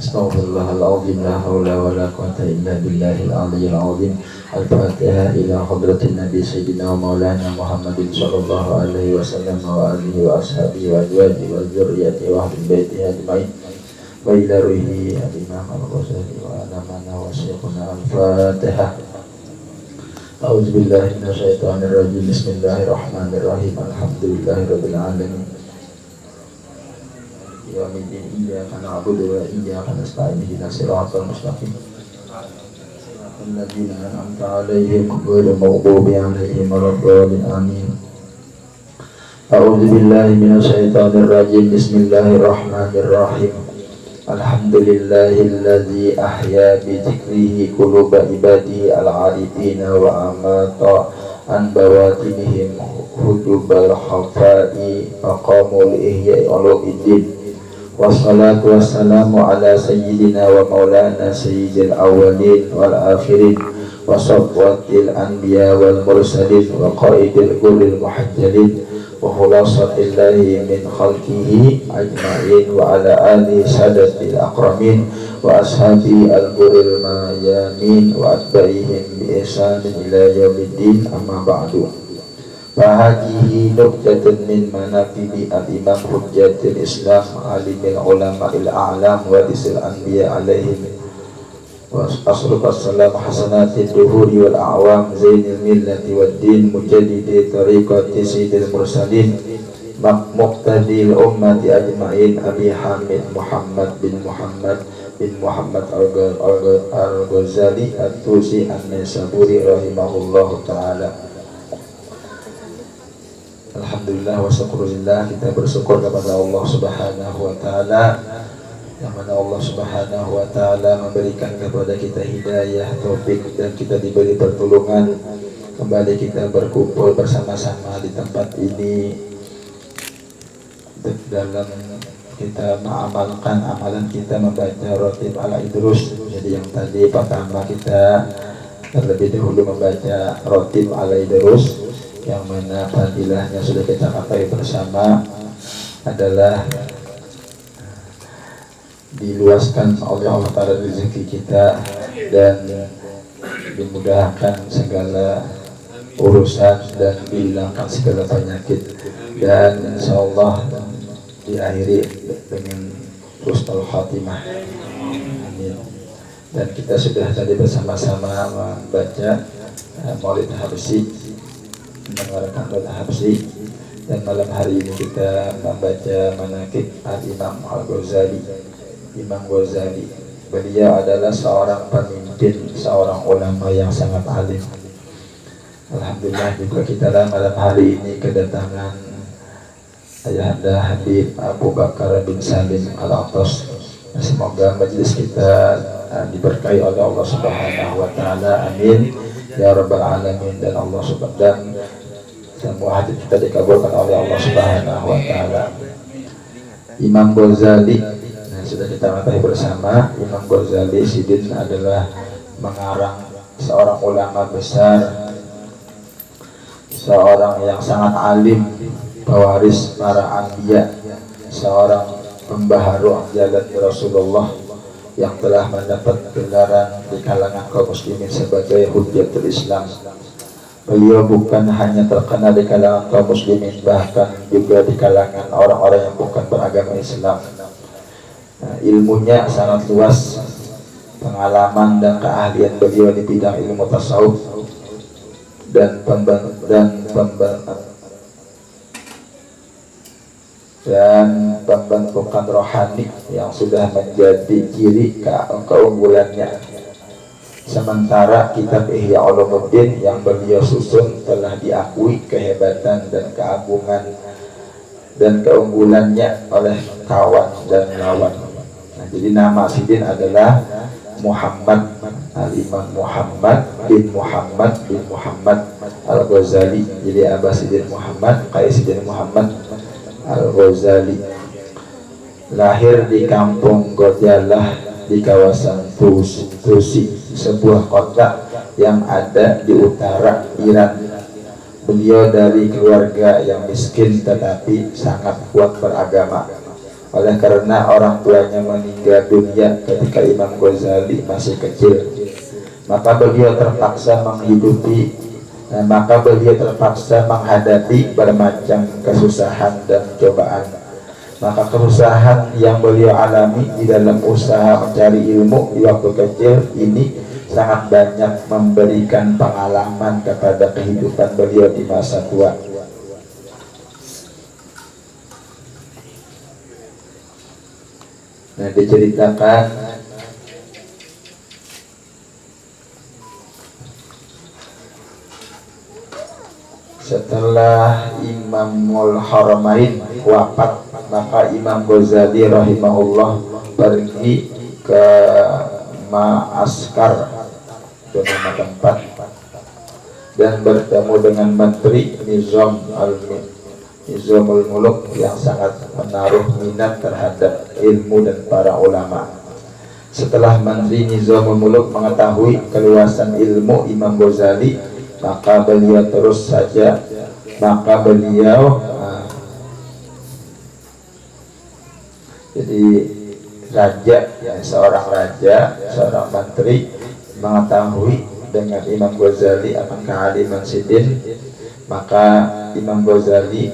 Astaghfirullahaladzim, la hawla wa la quwata illa billahil aliyyil azim. Al-Fatihah ila hadratin Nabi Sayyidina wa Maulana Muhammadin sallallahu alaihi wasallam wa alihi wa ashabihi wa azwajihi wa dzurriyyatihi wa ahli baitihi ajma'in. Wa ila ruhi al-imam al-Ghazali wa alamana wa syekhuna al-Fatihah. A'udzu billahi minasyaitonir rajim. Bismillahirrahmanirrahim. Alhamdulillahirabbil alamin. Yaumiddin, iyyaka na'budu wa iyyaka nasta'in, ihdinas siratal mustaqim. Siratal ladzina an'amta 'alaihim ghairil maghdubi 'alaihim waladdallin. Amin. A'udzu billahi minasyaitonir rajim. Bismillahirrahmanirrahim. Alhamdulillahilladzi ahya bi dzikrihi quluba ibadihi al-'arifina wa amata an bawatinihim hujubal khafai faqamul ihya'i ulumuddin. Wassalatu wassalamu ala sayyidina wa maulana sayyidil awwalin wal akhirin wa safwatil anbiya wal mursalin wa qaidil qurril muhajjalin wa khulasatillahi min khalqihi ajma'in wa ala alihi sadatil akramin wa ashabi al-qurril mayamin wa atba'ihim bi ihsanin ila yaumiddin. Amma ba'du. Fahadihi nuqtatun min manaqibi al-imam hujjatul islam alimil ulama'il a'lam warisil anbiya alaihim wa asruf as-salam hasanatid duhuri wal a'wam zainil millati wad din mujaddidi tariqati sayyidil mursalin muqtadil ummati ajma'in Abi Hamid Muhammad bin Muhammad al-Ghazali at-Tusi an-Naisaburi rahimahullahu ta'ala. Alhamdulillah wa syukurillah, kita bersyukur kepada Allah subhanahu wa ta'ala, yang mana Allah subhanahu wa ta'ala memberikan kepada kita hidayah, taufik, dan kita diberi pertolongan. Kembali kita berkumpul bersama-sama di tempat ini dalam kita mengamalkan amalan kita membaca Ratib ala Idrus. Jadi yang tadi pertama kita terlebih dahulu membaca Ratib ala Idrus, yang mana fadilahnya sudah kita ketahui bersama adalah diluaskan oleh Allah Ta'ala rezeki kita dan dimudahkan segala urusan dan dihilangkan segala penyakit, dan insyaallah diakhiri dengan husnul khatimah. Amin. Dan kita sudah tadi bersama-sama membaca Maulid Habsyi, mendengarkan Maulid Habsyi, dan malam hari ini kita membaca manaqib al-Imam al-Ghazali. Imam Ghazali, beliau adalah seorang pemimpin, seorang ulama yang sangat alim. Alhamdulillah juga kita malam hari ini kedatangan Ayahanda Habib Abu Bakar bin Salim Al-Attas. Semoga majelis kita diberkahi oleh Allah Subhanahu wa ta'ala. Amin ya rabbal alamin. Dan Allah subhanahu, semua hajat kita dikabulkan oleh Allah Subhanahu wa ta'ala. Imam Ghazali, sudah kita ketahui bersama, Imam Ghazali Sidin adalah mengarang seorang ulama besar, seorang yang sangat alim, pewaris para anbiya, seorang pembaharu jalan Rasulullah yang telah mendapat gelaran di kalangan kaum muslimin sebagai hujjatul Islam. Beliau bukan hanya terkenal di kalangan kaum muslimin, bahkan juga di kalangan orang-orang yang bukan beragama Islam. Ilmunya sangat luas, pengalaman dan keahlian beliau di bidang ilmu tasawuf dan pembentukan rohani yang sudah menjadi ciri keunggulannya. Sementara kitab Ihya Ulumuddin yang beliau susun telah diakui kehebatan dan keagungan dan keunggulannya oleh kawan dan lawan. Jadi nama Sidin adalah Muhammad al-Imam Muhammad bin Muhammad al-Ghazali. Jadi Abah Sidin Muhammad, Qais Sidin Muhammad al-Ghazali. Lahir di kampung Gojalah di kawasan Tusi, sebuah kota yang ada di utara Iran. Beliau dari keluarga yang miskin tetapi sangat kuat beragama. oleh karena orang tuanya meninggal dunia ketika Imam Ghazali masih kecil, maka beliau terpaksa menghidupi, maka beliau terpaksa menghadapi bermacam kesusahan dan cobaan. Maka kesusahan yang beliau alami di dalam usaha mencari ilmu di waktu kecil ini sangat banyak memberikan pengalaman kepada kehidupan beliau di masa tua. Nah, diceritakan setelah Imamul Haramain wafat, maka Imam Ghazali rahimahullah pergi ke Ma'askar, itu nama tempat, dan bertemu dengan Menteri Nizamul Muluk yang sangat menaruh minat terhadap ilmu dan para ulama. Setelah Menteri Nizamul Muluk mengetahui keluasan ilmu Imam Ghazali, maka beliau jadi raja, ya, seorang menteri mengetahui dengan Imam Ghazali akan kealiman sidin, maka Imam Ghazali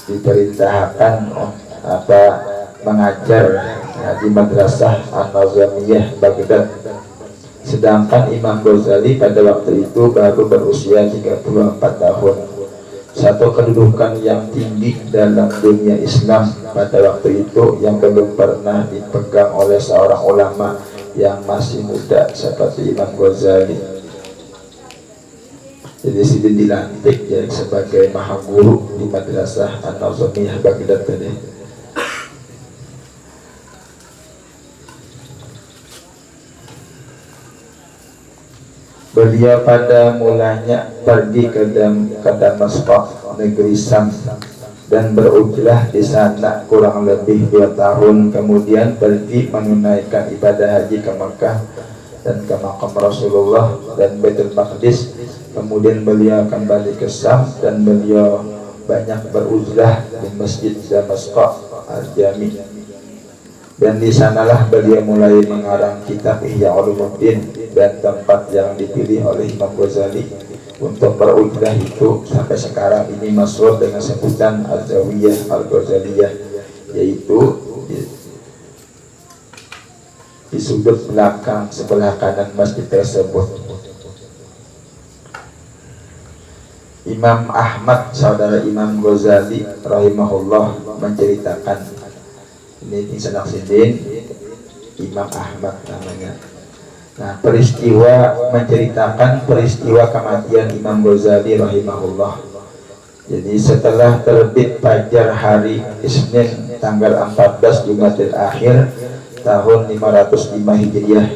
diperintahkan mengajar di Madrasah An-Nazamiyah Baghdad. Sedangkan Imam Ghazali pada waktu itu baru berusia 34 tahun. Satu kedudukan yang tinggi dalam dunia Islam pada waktu itu yang belum pernah dipegang oleh seorang ulama yang masih muda seperti Imam Ghazali. Jadi sidin dilantik jadi sebagai maha guru di Madrasah An-Nazamiyah Baghdad tadi. Beliau pada mulanya pergi ke Damaskus, negeri Syam, dan berujlah di sana kurang lebih 2 tahun. Kemudian pergi menunaikan ibadah haji ke Mekah dan ke makam Rasulullah dan Baitul Maqdis. Kemudian beliau kembali ke Syam dan beliau banyak beruzlah di Masjid Damaskus Al-Jami. Dan di sanalah beliau mulai mengarang kitab Ihya Ulumuddin, dan tempat yang dipilih oleh Imam Ghazali untuk berujlah itu sampai sekarang ini masyhur dengan sebutan Al-Zawiyah Al-Ghazaliyah, yaitu di sudut belakang sebelah kanan masjid tersebut. Imam Ahmad, saudara Imam Ghazali rahimahullah, menceritakan, ini Sanak Sidin, Imam Ahmad namanya. Nah, menceritakan peristiwa kematian Imam Ghazali rahimahullah. Jadi setelah terbit fajar hari Isnin tanggal 14 Jumadil Akhir tahun 505 Hijriah.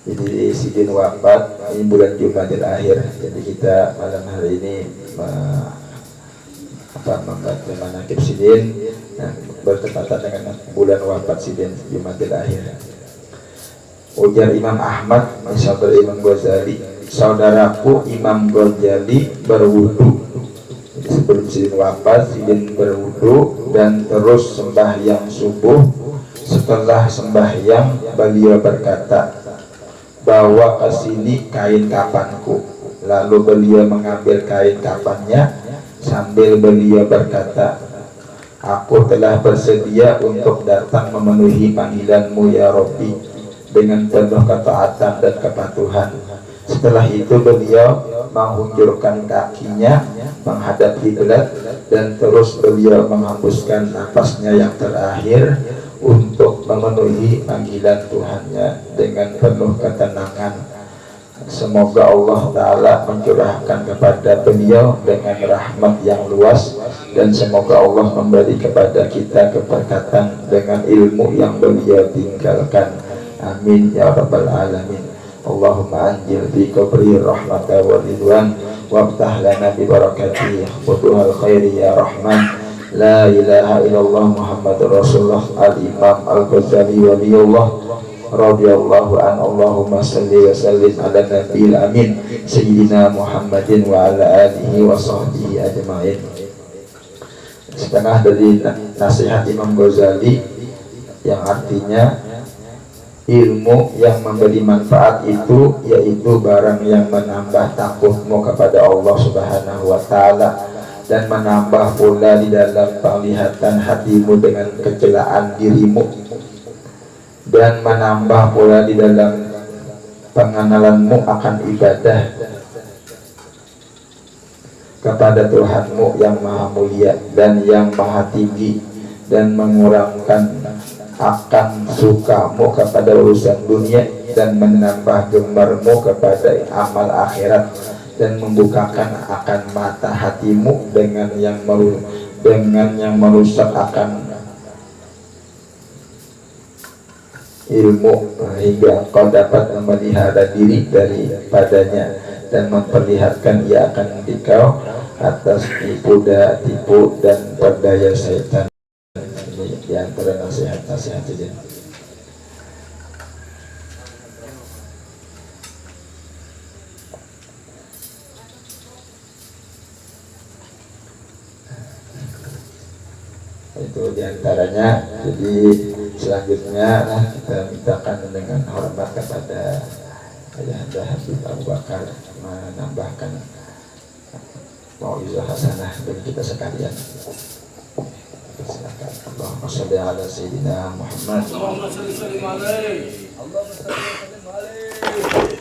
Jadi Sidin wafat ini bulan Jumadil Akhir. Jadi kita malam hari ini membaca manaqib Sidin, nah, bertepatan dengan bulan wafat Sidin Jumadil Akhir. Ujar Imam Ahmad, saudara Imam Ghazali, saudaraku Imam Ghazali berwudu. Jadi sebelum Sidin wafat, Sidin berwudu dan terus sembahyang subuh. Setelah sembahyang, beliau berkata, bawa ke sini kain kafanku. Lalu beliau mengambil kain kafannya sambil beliau berkata, aku telah bersedia untuk datang memenuhi panggilanmu ya Rabbi dengan penuh ketaatan dan kepatuhan. Setelah itu beliau menghunjurkan kakinya menghadap kiblat dan terus beliau menghembuskan napasnya yang terakhir untuk memenuhi panggilan Tuhannya dengan penuh ketenangan. Semoga Allah Ta'ala mencurahkan kepada beliau dengan rahmat yang luas, dan semoga Allah memberi kepada kita keberkatan dengan ilmu yang beliau tinggalkan. Amin ya rabbal alamin. Allahumma anjil fi qabri rahmata wa ridwan wabtah lana bi barakatihi futuhal khairi ya rahman. La ilaha illallah Muhammadur Rasulullah al-Imam al-Ghazali waliyullah radhiyallahu an. Allahumma salli wa sallim ala nabiyil amin sayyidina Muhammadin wa ala alihi wa sahbihi ajma'in. setengah dari nasihat Imam Ghazali yang artinya ilmu yang memberi manfaat itu yaitu barang yang menambah takutmu kepada Allah Subhanahu wa Ta'ala, dan menambah pula di dalam penglihatan hatimu dengan kecelaan dirimu, dan menambah pula di dalam pengenalanmu akan ibadah kepada Tuhanmu yang maha mulia dan yang maha tinggi, dan mengurangkan akan sukamu kepada urusan dunia, dan menambah gemarmu kepada amal akhirat, dan membukakan akan mata hatimu dengan yang merusak akan ilmu, hingga engkau dapat memelihara diri daripadanya dan memperlihatkan ia akan dikau atas tipu dan perdaya setan. Ini di antara nasihat-nasihat saja. Itu diantaranya. Jadi selanjutnya kita mintakan dengan hormat kepada Ayahanda Habib Abu Bakar menambahkan mau'izah hasanah bagi kita sekalian. Silakan. Allahumma shalli ala sayyidina Muhammad. Allahumma shalli alaihi. Allahumma shalli alaihi.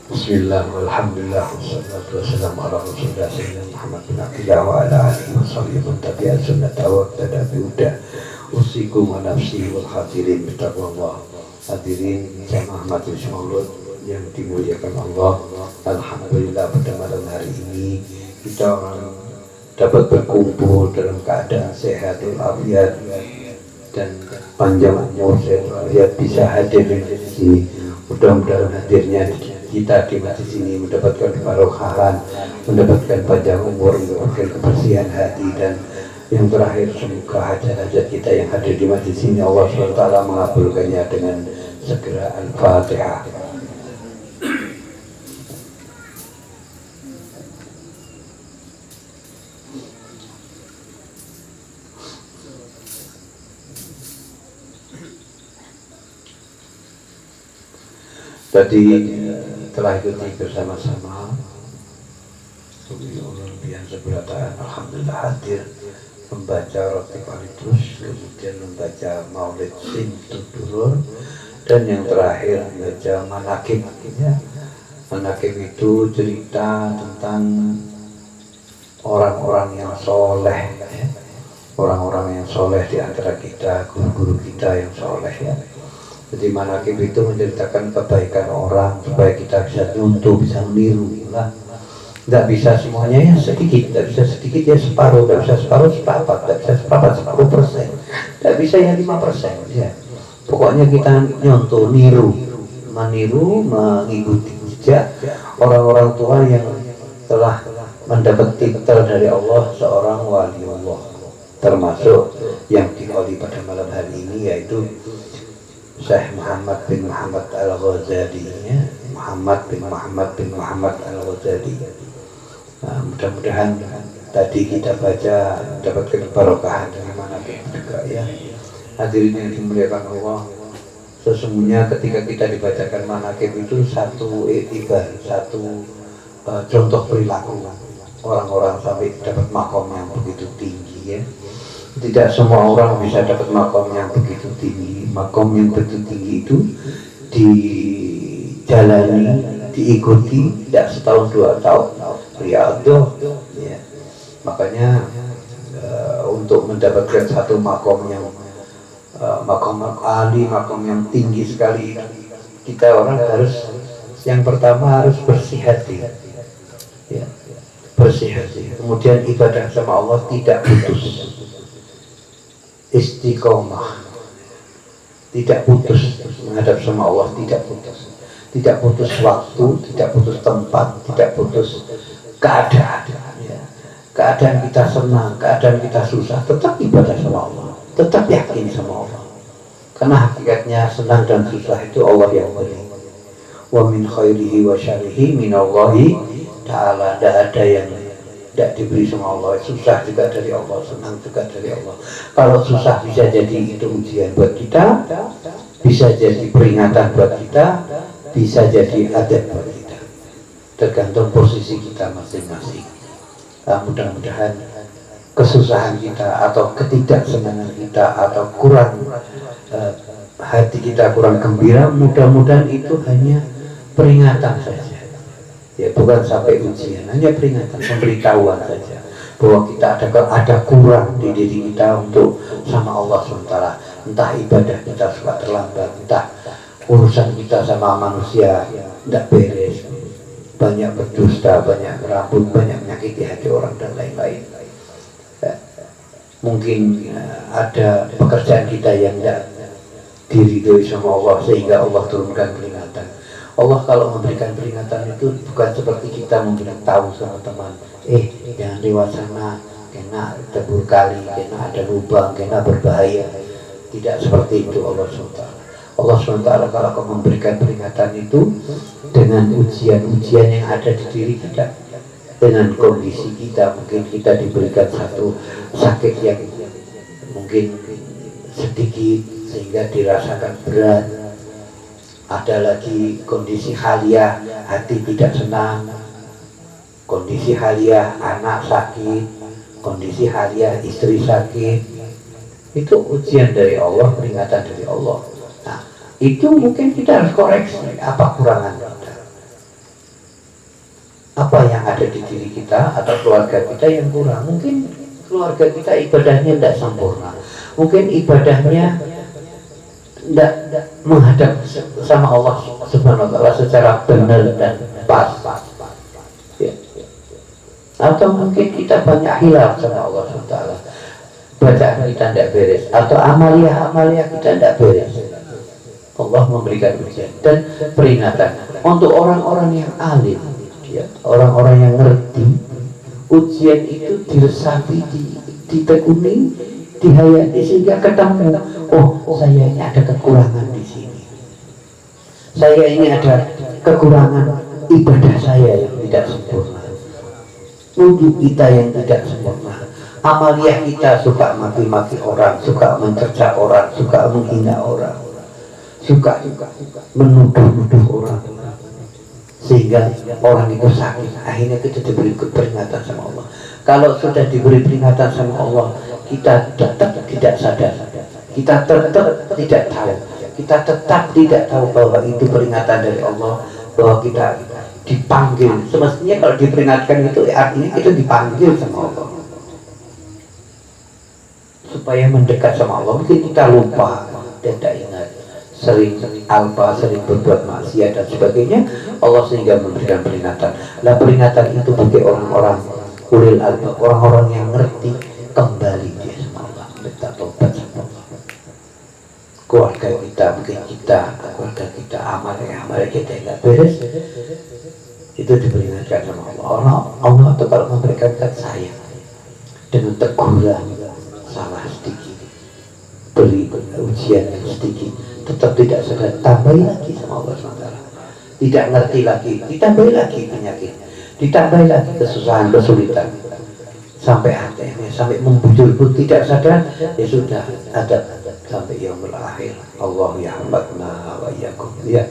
Bismillah, walhamdulillah, wassalatu wassalamu ala rasulillah sayyidina Muhammad bin Abdillah wa ala alihi wa sahbihi man tabi'a sunnatahu wa tada bihuda. Usikum wa nafsi wal hadirin bitaqwallah. Hadirin jamaah majelis maulud yang dimuliakan Allah, alhamdulillah pada malam hari ini kita dapat berkumpul dalam keadaan sehat walafiat dan panjang umur sehat walafiat, bisa hadir di sini. Mudah-mudahan hadirnya kita di masjid ini mendapatkan kebarokahan, mendapatkan panjang umur, mendapatkan kebersihan hati, dan yang terakhir semoga hajat-hajat kita yang hadir di masjid ini Allah SWT mengabulkannya dengan segera. Al-Fatihah. Tadi telah ikuti bersama-sama yang seberata, alhamdulillah hadir membaca roti palitus, kemudian membaca maulid Simtudurur, dan yang terakhir membaca manakib. Ya. Manakib itu cerita tentang orang-orang yang soleh, ya. Orang-orang yang soleh di antara kita, guru-guru kita yang soleh, ya. Jadi manakib itu menceritakan kebaikan orang supaya kita bisa nyuntuh, bisa meniru lah. Tidak bisa semuanya ya sedikit, tidak bisa sedikit ya separuh, tidak bisa separuh seperempat, tidak bisa seperempat 10%, tidak bisa ya 5%. Ya. Pokoknya kita nyuntuh, meniru, mengikuti jejak orang-orang tua yang telah mendapat titel dari Allah seorang wali Allah, termasuk yang diqoli pada malam hari ini yaitu Syekh Muhammad bin Muhammad Al-Ghazali, ya. Muhammad bin Muhammad Al-Ghazali. Nah, mudah-mudahan tadi kita baca mendapatkan keberkahan dari manakib juga, ya. Hadirin yang dimuliakan Allah, sesungguhnya ketika kita dibacakan manakib itu satu ibarat, satu contoh perilaku orang-orang sampai dapat makom yang begitu tinggi, ya. Tidak semua orang bisa dapat makom yang begitu tinggi. Makom yang begitu tinggi itu dijalani, diikuti tidak setahun 2 tahun, riyadhah, ya. Makanya untuk mendapatkan satu makom yang makom ali, makom yang tinggi sekali, kita orang harus, yang pertama harus bersih hati, ya. Bersih hati. Kemudian ibadah sama Allah tidak putus, istiqomah, tidak putus menghadap sama Allah, tidak putus waktu, tidak putus tempat, tidak putus keadaan, ya. Keadaan kita senang, keadaan kita susah, tetap ibadah sama Allah, tetap yakin sama Allah, karena hakikatnya senang dan susah itu Allah yang beri. Wa min khairihi wa syarihi minallahi ta'ala. Tidak tidak diberi sama Allah. Susah juga dari Allah, senang juga dari Allah. Kalau susah bisa jadi itu ujian buat kita, bisa jadi peringatan buat kita, bisa jadi adab buat kita. Tergantung posisi kita masing-masing. Nah, mudah-mudahan kesusahan kita atau ketidaksenangan kita atau kurang hati kita kurang gembira, mudah-mudahan itu hanya peringatan saja. Ya, bukan sampai ujian, hanya peringatan, pemberitahuan saja bahwa kita ada kurang di diri kita untuk sama Allah SWT. Entah ibadah kita suka terlambat, entah urusan kita sama manusia tidak beres, banyak berdusta, banyak merambut, banyak menyakiti hati orang dan lain-lain. Mungkin ada pekerjaan kita yang tidak diridhoi sama Allah sehingga Allah turunkan peringatan. Allah kalau memberikan peringatan itu bukan seperti kita memberitahu sama teman, jangan lewat sana, kena debur kali, kena ada lubang, kena berbahaya. Tidak seperti itu Allah SWT. Allah SWT kalau memberikan peringatan itu dengan ujian-ujian yang ada di diri kita, dengan kondisi kita, mungkin kita diberikan satu sakit yang mungkin sedikit sehingga dirasakan berat. Ada lagi kondisi haliah, hati tidak senang, kondisi haliah anak sakit, kondisi haliah istri sakit. Itu ujian dari Allah, peringatan dari Allah. Nah, itu mungkin kita harus koreksi apa kurangan kita, apa yang ada di diri kita atau keluarga kita yang kurang. Mungkin keluarga kita ibadahnya tidak sempurna, mungkin ibadahnya tidak menghadap sama Allah Subhanahu wa Ta'ala secara benar dan pas, ya. Atau mungkin kita banyak hilaf sama Allah Subhanahu wa Ta'ala, bacaan kita tidak beres, atau amalia kita tidak beres. Allah memberikan ujian dan peringatan untuk orang-orang yang alim, ya, orang-orang yang ngerti. Ujian itu diresapi, ditekuni, dihayati sehingga ketemu, saya ini ada kekurangan di sini, saya ini ada kekurangan ibadah saya yang tidak sempurna, wudhu kita yang tidak sempurna, amaliah kita suka maki-maki orang, suka mencerca orang, suka menghina orang, suka menuduh-nuduh orang, sehingga orang itu sakit. Akhirnya kita diberi peringatan sama Allah. Kalau sudah diberi peringatan sama Allah, kita tetap tidak sadar, kita tetap tidak tahu, kita tetap tidak tahu bahwa itu peringatan dari Allah, bahwa kita dipanggil. Semestinya kalau diperingatkan itu artinya kita dipanggil sama Allah supaya mendekat sama Allah. Mungkin kita lupa dan tidak ingat, sering alpa, sering berbuat maksiat dan sebagainya, Allah sehingga memberikan peringatan. Nah, peringatan itu bagi orang-orang ulil albab, orang-orang yang ngerti, kembali dia sama Allah, minta tobat sama Allah. Keluarga kita, mungkin keluarga kita amal kita nggak beres, itu diperingatkan sama Allah. Allah itu kalau memberikan sayang dengan teguran salah sedikit, beri ujian yang sedikit, tetap tidak sadar, tambahi lagi sama Allah SWT. Tidak ngerti lagi, ditambahi lagi penyakit, ditambahi lagi kesusahan, kesulitan, sampai hatinya, sampai membujur pun tidak sadar. Ya sudah, ada sampai yaumul akhir. Allah yahmadna wa iyyakum, ya.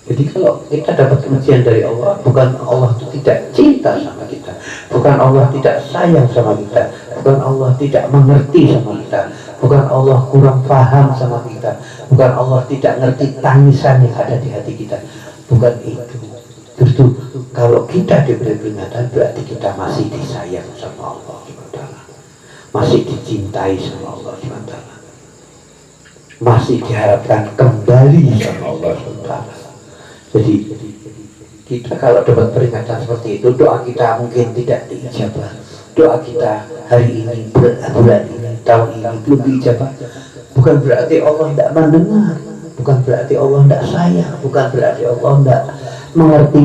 Jadi kalau kita dapat ujian dari Allah, bukan Allah itu tidak cinta sama kita, bukan Allah tidak sayang sama kita, bukan Allah tidak mengerti sama kita, bukan Allah kurang paham sama kita, bukan Allah tidak ngerti tangisan yang ada di hati kita, bukan itu. Justru kalau kita diberi peringatan, berarti kita masih disayang sama Allah SWT, masih dicintai sama Allah SWT, masih diharapkan kembali sama Allah SWT. Jadi kita kalau dapat peringatan seperti itu, doa kita mungkin tidak diijabah, doa kita hari ini, bulan ini, tahun ini belum diijabah, bukan berarti Allah tidak mendengar, bukan berarti Allah tidak sayang, bukan berarti Allah tidak mengerti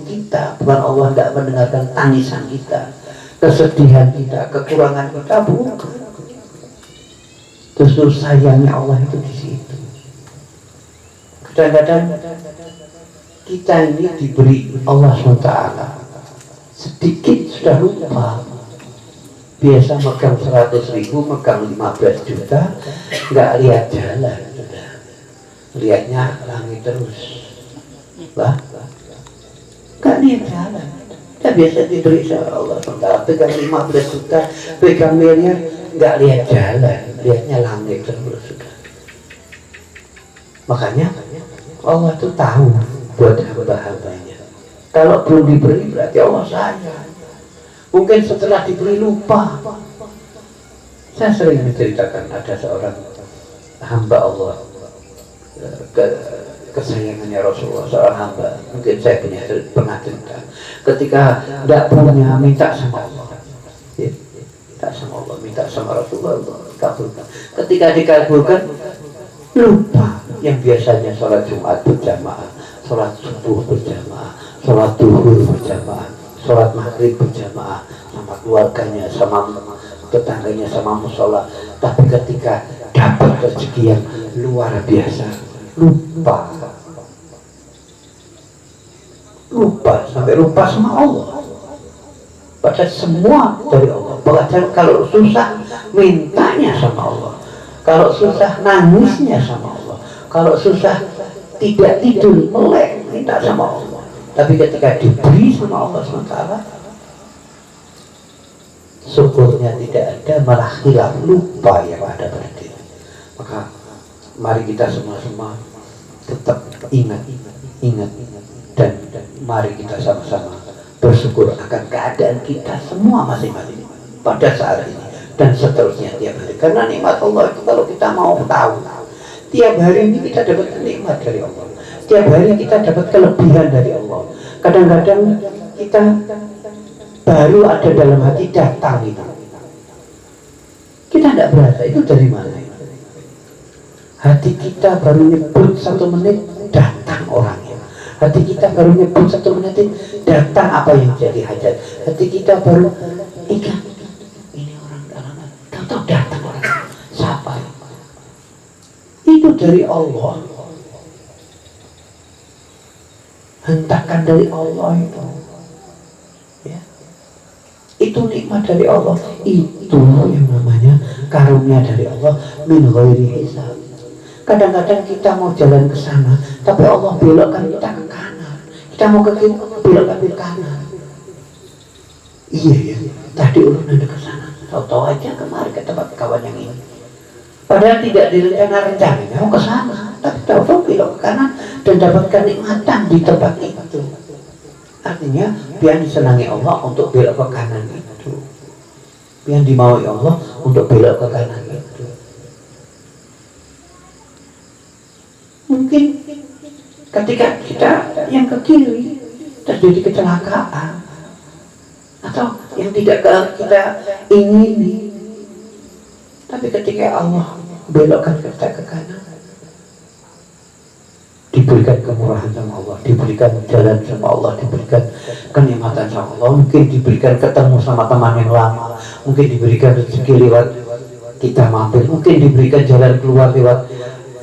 kita, bukan Allah tidak mendengarkan tangisan kita, kesedihan kita, kekurangan kita, bukan. Justru sayangnya Allah itu di situ. Kadang-kadang kita ini diberi Allah SWT sedikit sudah lupa. Biasa megang 100.000, megang 15 juta, nggak lihat jalan, sudah lihatnya langit terus lah, nggak lihat jalan. Kita biasa diberi Allah SWT, pegang 15 juta, pegang miliar, nggak lihat jalan, lihatnya langit terus sudah. Makanya Allah tuh tahu buat hamba-hambanya. Kalau belum diberi berarti Allah sayang. Mungkin setelah diberi lupa. Saya sering menceritakan ada seorang hamba Allah, kesayangannya Rasulullah, seorang hamba. Mungkin saya pernah cerita. Ketika tidak punya, minta sama Allah. Ya, minta sama Allah, minta sama Rasulullah, kabulkan. Ketika dikabulkan, lupa. Yang biasanya sholat Jumat berjamaah, sholat subuh berjamaah, sholat duhur berjamaah, sholat maghrib berjamaah sama keluarganya, sama tetangganya, sama musola. Tapi ketika dapat rezeki yang luar biasa, lupa sampai lupa sama Allah. Padahal semua dari Allah. Padahal kalau susah mintanya sama Allah, kalau susah nangisnya sama Allah, kalau susah tidak tidur melek minta sama Allah. Tapi ketika diberi sama Allah SWT, syukurnya tidak ada, malah hilang, lupa yang ada pada diri. Maka mari kita semua-semua tetap ingat, dan mari kita sama-sama bersyukur akan keadaan kita semua masing-masing pada saat ini dan seterusnya tiap hari. Karena nikmat Allah itu kalau kita mau tahu, tiap hari ini kita dapat nikmat dari Allah. Tiap hari kita dapat kelebihan dari Allah. Kadang-kadang kita baru ada dalam hati datang itu. Kita tidak berasa itu dari mana. Hati kita baru nyebut 1 menit, datang orangnya. Hati kita baru nyebut 1 menit, datang apa yang jadi hajat. Hati kita baru ingat, ini orang dalam, tahu datang orang. Siapa? Itu dari Allah. Hentakan dari Allah itu, ya. Itu nikmat dari Allah. Itu yang namanya karunia dari Allah min ghairi hisab. Kadang-kadang kita mau jalan ke sana, tapi Allah belokkan kita ke kanan. Kita mau ke kiri, belokkan ke kanan. Iya ya, tadi urunan ke sana, tahu-tahu aja kemarin ke tempat kawan yang ini. Padahal tidak direncana-rencananya mau ke sana, tapi tahu-tahu belok ke kanan dan dapatkan nikmatan di tempat itu. Artinya biar disenangi Allah untuk belok ke kanan itu, biar dimaui Allah untuk belok ke kanan itu. Mungkin ketika kita yang ke kiri terjadi kecelakaan atau yang tidak kita ingini, tapi ketika Allah belokkan kita ke kanan, diberikan kemurahan sama Allah, diberikan jalan sama Allah, diberikan kenikmatan sama Allah, mungkin diberikan ketemu sama teman yang lama, mungkin diberikan rezeki lewat kita mampir, mungkin diberikan jalan keluar lewat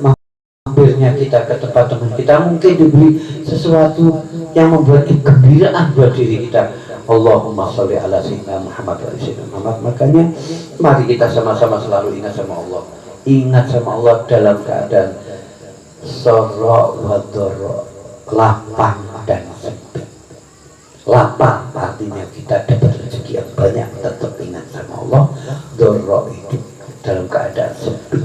mampirnya kita ke tempat teman kita, mungkin diberi sesuatu yang membuat kegembiraan buat diri kita. Allahumma sholli ala sayyidina Muhammad wa sayyidina Muhammad. Makanya mari kita sama-sama selalu ingat sama Allah. Ingat sama Allah dalam keadaan sorra wa dharra, lapang dan sempit. Lapang artinya kita dapat rezeki yang banyak, tetap ingat sama Allah. Dharra itu dalam keadaan sempit,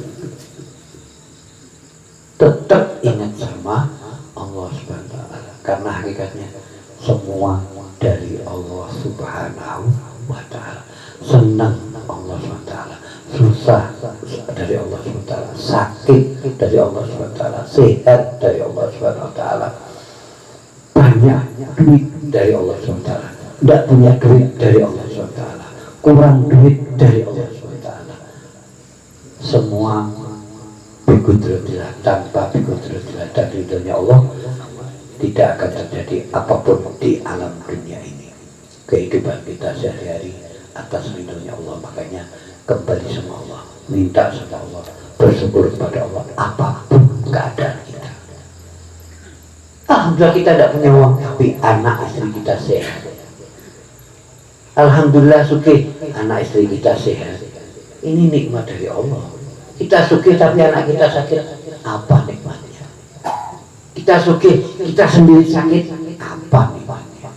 tetap ingat sama Allah Subhanahu wa Ta'ala. Karena hakikatnya semua dari Allah Subhanahu wa Ta'ala. Senang Allah Subhanahu wa Ta'ala, susah dari Allah Subhanahu wa Ta'ala, sakit dari Allah Subhanahu wa Ta'ala, sehat dari Allah Subhanahu wa Ta'ala, banyak duit dari Allah Subhanahu wa Ta'ala, tidak punya duit dari Allah Subhanahu wa Ta'ala, kurang duit dari Allah Subhanahu wa Ta'ala. Semua biqudratillah, tanpa biqudratillah dan ridhonya Allah tidak akan terjadi apapun di alam dunia ini. Kehidupan kita sehari-hari atas ridhonya Allah. Makanya kembali sama Allah, minta sama Allah, bersyukur kepada Allah apapun keadaan kita. Alhamdulillah kita tidak punya uang, tapi anak istri kita sehat. Alhamdulillah sugih, anak istri kita sehat. Ini nikmat dari Allah. Kita sugih tapi anak kita sakit, apa nikmatnya? Kita sugih, kita sendiri sakit, apa nikmatnya?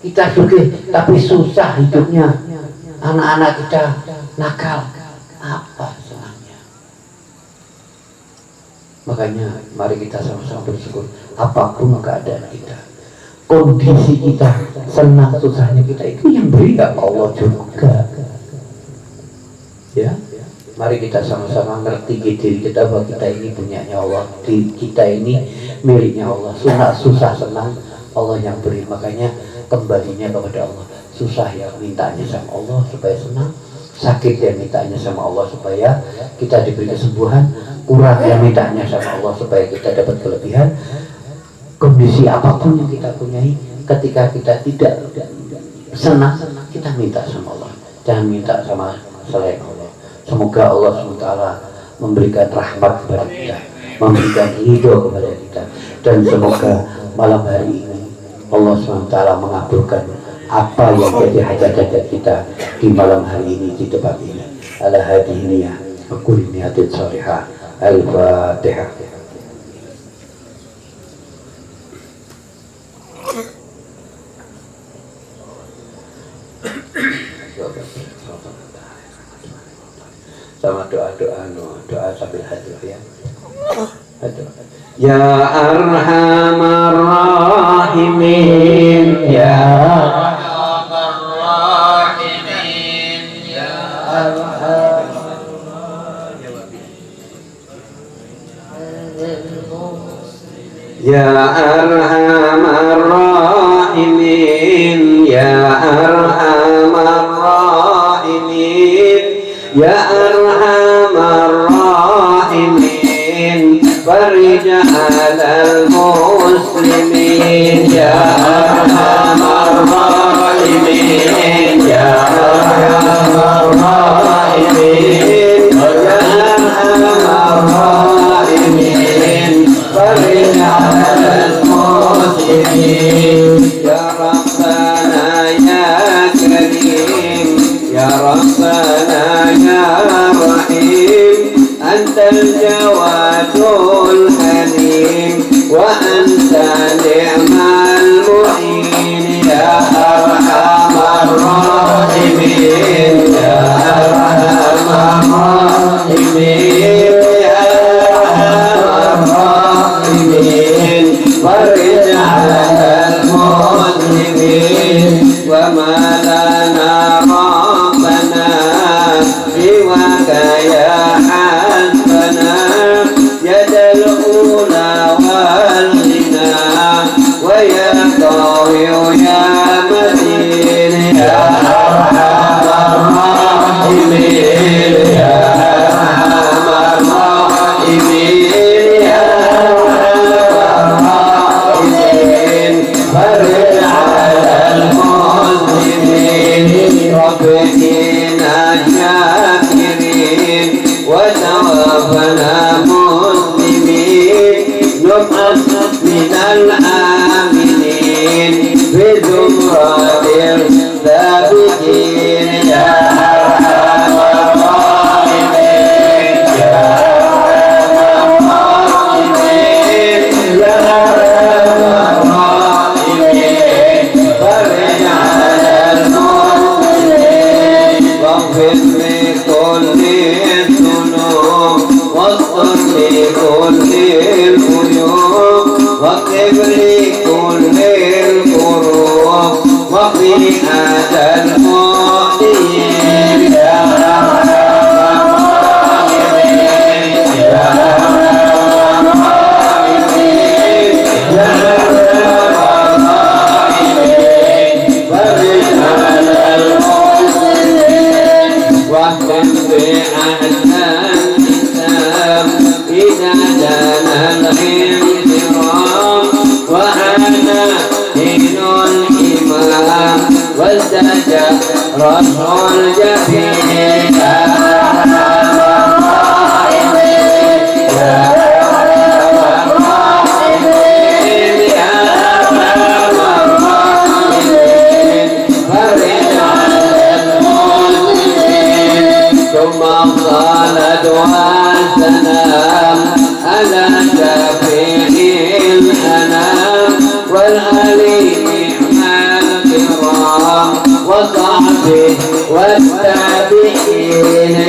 Kita sugih tapi susah hidupnya, anak-anak kita nakal, apa senangnya? Makanya mari kita sama-sama bersyukur apapun keadaan kita, kondisi kita, senang susahnya kita, itu yang beri gak Allah juga. Ya, mari kita sama-sama ngerti diri kita bahwa kita ini punyanya Allah, kita ini miliknya Allah. Susah senang Allah yang beri, makanya kembalinya kepada Allah. Susah ya mintanya sama Allah supaya senang, sakit ya mintanya sama Allah supaya kita diberi kesembuhan, kurang ya mintanya sama Allah supaya kita dapat kelebihan. Kondisi apapun yang kita punyai, ketika kita tidak senang, kita minta sama Allah, jangan minta sama selain Allah. Semoga Allah SWT memberikan rahmat kepada kita, memberikan ridho kepada kita, dan semoga malam hari ini Allah SWT mengabulkan apa yang jadi hajat-hajat kita di malam hari ini, di tempat ini. Ala hadiniyah wa kulli niyatin salihah. Al-Fatihah. Sama doa sambil hadir ya. Ya Arhamar Rahimin, Ya Arhamar Rahimin, Ya Arhamar Ya Arhamar Rahimin, Ya Arhamar Rahimin, Ya Arhamar Rahimin, farij 'alal muslimin, Ya Arhamar Rahimin, Ya Arhamar Rahimin, Ya Arhamar Rahimin, farij 'alal muslimin, Ya Rabbana ya Karim, Ya Rabbana ya Rahim, Antal Jawadul Halim, wa anta ni'mal mu'in, Ya Arhamar Rahimin, Ya Arhamar Rahimin, Ya Arhamar Rahimin, farij 'alal muslimin, wa ma lana ya hasbana, yadal ula wal ghina, wa ya qawiyu ya matin, Ya Arhamar Rahimin, Ya Arhamar Rahimin, Ya Arhamar Rahimin, farij 'alal muslimin, Rabbina syakirin, wa tawaffana muslimin, nub'ats minal aminin, bi zumratil sabiqin, Ya Arhamar Rahimin, Ya Arhamar Rahimin, Ya Arhamar Rahimin, farij 'alal muslimin, waghfir li kulli dhunub, waghfir li kulli uyub, waghfir li kulli qurub, wa fi adal mu'min, Ya Arhamar Rahimin, Ya Arhamar Rahimin, Ya Arhamar Rahimin, farij 'alal muslimin, wahkum bi ahsan hisab, idza jana al-intiram, wa ana dinul imam, wazdaja rasul jabin, Ya Arhamar Rahimin, Ya Arhamar Rahimin, Ya Arhamar Rahimin, الصلاة والسلام على شفيع الأنام والآل نعم الكرام وصحبه والتابعين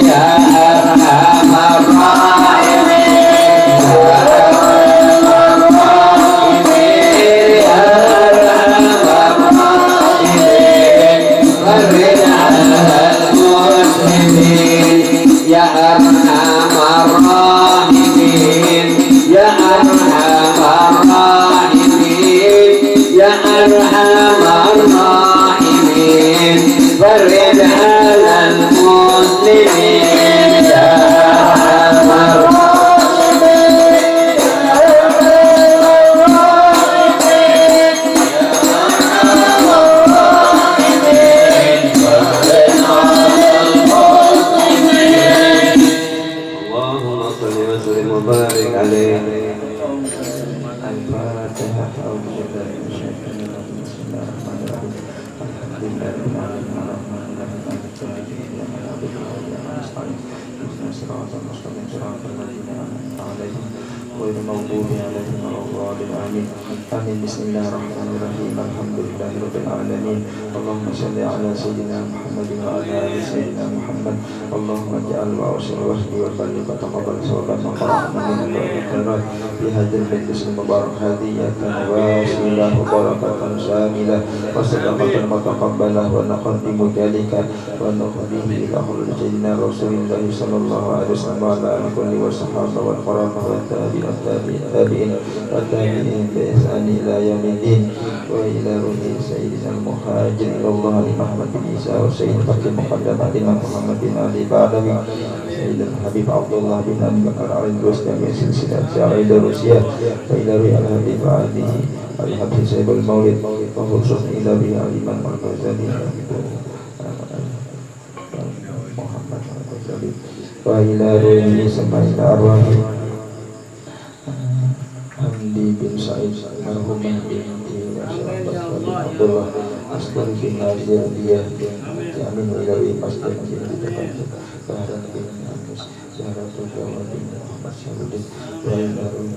يا أرحم الراحمين يا أرحم الراحمين يا أرحم الراحمين يا أرحم الراحمين فرج على المسلمين يا أرحم وبارك عليه. الفاتحة. أعوذ بالله من الشيطان الرجيم. بسم الله الرحمن الرحيم. الحمد لله رب العالمين الرحمن الرحيم مالك يوم الدين إياك نعبد وإياك نستعين اهدنا الصراط المستقيم صراط الذين أنعمت عليهم غير المغضوب عليهم ولا الضالين آمين. آمين. بسم الله الرحمن الرحيم. الحمد لله رب العالمين. اللهم صل على سيدنا محمد وعلى آل سيدنا محمد. اللهم اجعل وأوصل وحدي وبلغ وتقبل صلاة وقرأنا من الخيرات في هذا المجلس المبارك هدية واسلة وبركة شاملة وصدقة متقبلة ونقدم ذلك ونقدم إلى حضرة سيدنا رسول الله صلى الله عليه وسلم وعلى آله كل والصحابة والقرابة والتابعين بإحسان إلى يوم الدين وإلى روح سيدنا المهاجر إلى الله محمد بن عيسى وسيد فقيه مقدمات محمد بن علي بعلوي سيدنا الحبيب عبد الله بن أبي بكر على الرسل من سلسلة سعيد روسيا وإلى روح الحبيب وعليه الحبيب سيد المولد وخصوصا إلى روح الإمام الغزالي محمد الغزالي وإلى روح سماء الأرواح Hamdi bin Sa'id marhumah binti Abdullah Asqar bin Nazir Diyah binti Amin Wilawi Masjid binti Tepanjang Bahran bin Amis Zahratul Jawa bin Muhammad Syarudin wa Ilaru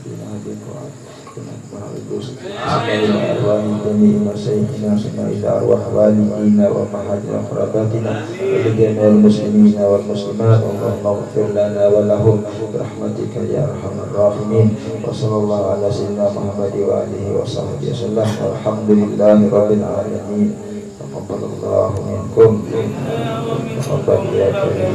bin Abi Fuad bin Akbar Idus Semaila arwah jami'i masyaykhina semaila arwah waliyina wa mahajir akhrabatina wa jami'al muslimina wal muslimat Allahumma ghafir lana wa lahum rahmatika ya arhamar rahimin wa sallallahu ala sayyidina Muhammad wa alihi wa sahbihi wasallam walhamdulillahi rabbil alamin taqabbalallahu minkum taqabbal ya karim